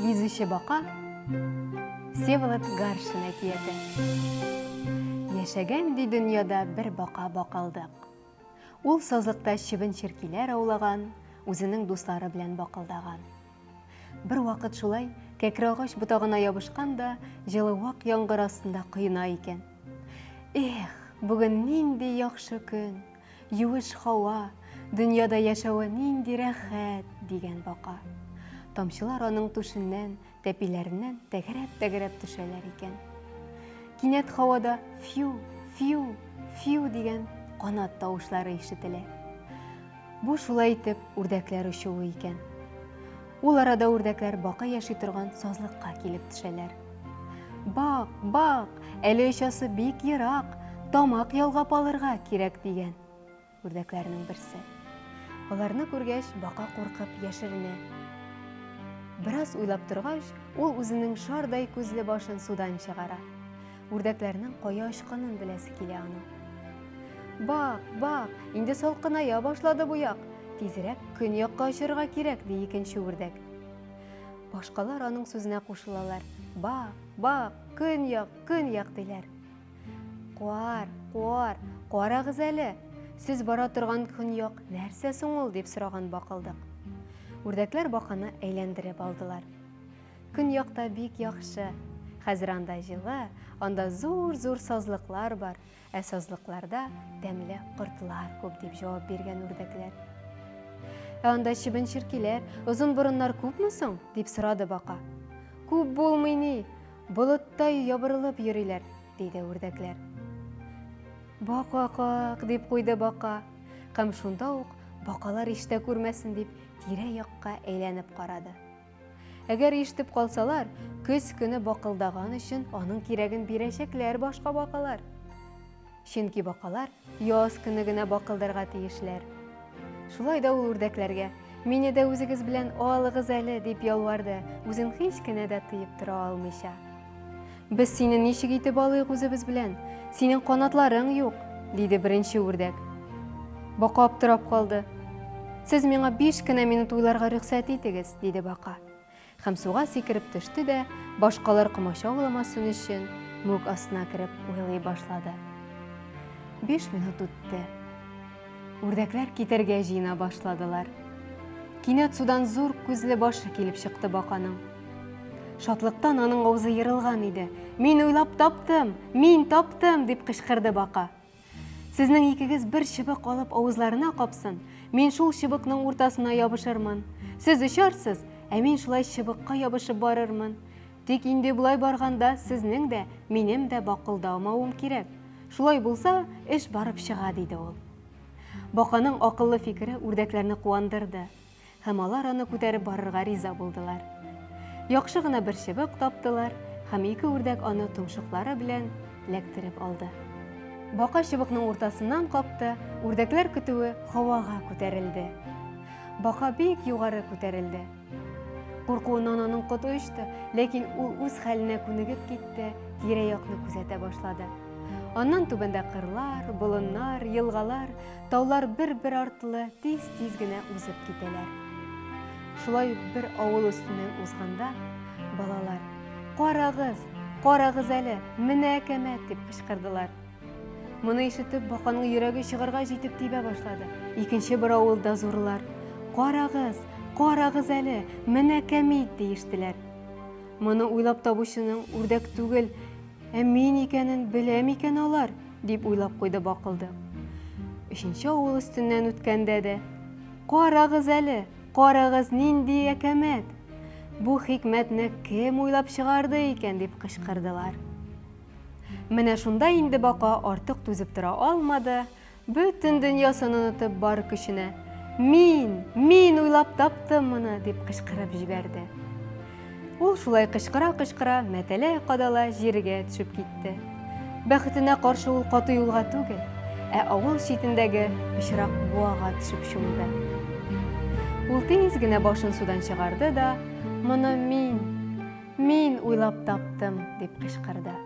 Yüzüşe бака Всеволод Гаршин әкияте. Яшәгән ди дөньяда бер бака бакалдык. Ул сазлыкта чебен черкиләр аулаган, үзенең дуслары белән бакылдаган. Бер вакыт шулай кәкре агач ботагына ябышкан да, җылы вак яңгыр астында кыйна икән. Эх, бүген нинди яхшы көн, юеш һава, дөньяда яшәүе нинди рәхәт дигән бака. Тамчылар аның түшеннән, тәпиләреннән тәгәрәп төшәләр икән. Кинәт һавада фью, фью, фью дигән канат тавышлары ишетелә. Бу шулай итеп үрдәкләр очуы икән. Ул арада үрдәкләр бака яши торган сазлыкка килеп төшәләр. Бак, бак, әле очасы бик ерак, тамак ялгап алырга кирәк дигән үрдәкләрнең берсе. Аларны күргәч, бака куркып яшеренә. Бераз уйлап торгач, ул үзенең шардай күзле башын судан чыгара. Үрдәкләрнең кая очканын беләсе килә аның. Бак, бак, инде салкыная башлады бу як. Тизрәк көньякка очырга кирәк ди икенче үрдәк. Башкалар аның сүзенә кушылалар. Бак, бак, көньяк, көньяк диләр. Куар, куар, карагыз әле. Сез бара торган көньяк нәрсә соң ул дип сораган бакылдык. Үрдәкләр баканы әйләндереп алдылар. Көньякта бик яхшы. Хәзер анда җылы, анда зур-зур сазлыклар бар, ә сазлыкларда тәмле кортлар күп дип җавап биргән үрдәкләр. Анда чебен черкиләр, озын борыннар күпме соң дип сорады бака. Күп булмый ни, болыттай ябырылып йөриләр, диде үрдәкләр. Бакакак дип куйды бака. Һәм шунда ук бакалар ишетә күрмәсен дип тирә-якка әйләнеп карады. Әгәр ишетеп калсалар, көз көне бакылдаган өчен аның кирәген бирәчәкләр башка бакалар. Чөнки бакалар яз көне генә бакылдырга тиешләр. Шулай да ул үрдәкләргә: "Мине дә үзегез белән алыгыз әле" дип ялварды, үзен һич кенә дә тыеп тора алмыйча. "Без сине ничек итеп алыйк үзебез белән? Синең канатларың юк", диде беренче үрдәк. Бака аптырап калды. "Сез миңа 5 кенә минут уйларга рөхсәт итегез", диде бака. Һәм суга сикереп төште дә, башкалар комачауламасын өчен мүк астына кереп уйлый башлады. 5 минут үтте. Үрдәкләр китәргә җыена башладылар. Кинәт судан зур күзле башы килеп чыкты баканың. Шатлыктан аның авызы ерылган иде. "Мин уйлап таптым, мин таптым", дип кычкырды бака. "Сезнең икегез бер чыбык алып авызларына капсын, мин шул чыбыкның уртасына ябышырмын. Сез очарсыз, ә мин шулай чыбыкка ябышып барырмын. Тик инде булай барганда сезнең дә, минем дә бакылдамавым кирәк. Шулай булса, эш барып чыга", диде ул. Баканың акыллы фикере үрдәкләрне куандырды, һәм алар аны күтәреп барырга риза булдылар. Яхшы гына бер чыбык таптылар, һәм ике үрдәк аны томшыклары белән эләктереп алды. Бака чыбыкның уртасыннан капты, үрдәкләр көтүе һавага күтәрелде. Бака бик югары күтәрелде. Куркуыннан аның коты очты, ләкин ул үз хәленә күнегеп китте, тирә-якны күзәтә башлады. Аннан түбәндә кырлар, болыннар, елгалар, таулар бер-бер артлы тиз-тиз генә узып китәләр. Шулай бер авыл өстеннән узганда, балалар: "Карагыз, карагыз әле, менә әкәмәт", дип кычкырдылар. Моны ишетеп, баканың йөрәге чыгарга җитеп тибә башлады. Икенче бер авылда зурлар: "Карагыз, карагыз әле, менә кәмит", диештеләр. Моны уйлап табучының үрдәк түгел, ә мин икәнен беләм икән алар, дип уйлап куйды бакылды. Өченче авыл өстеннән үткәндә дә: "Карагыз әле, карагыз, нинди әкәмәт! Бу хикмәтне кем уйлап чыгарды икән", дип кычкырдылар. Менә шунда инде бака артык түзеп тора алмады, бөтен дөньясын онытып бар көченә: Мин уйлап таптым моны", дип кычкырып җибәрде. Ул шулай кычкыра-кычкыра, мәтәлә-кадала җиргә төшеп китте. Бәхетенә каршы ул каты юлга түгел, ә авыл читендәге пычрак буага төшеп чумды. Ул тиз генә башын судан чыгарды да: "Моны мин уйлап таптым", дип кычкырды.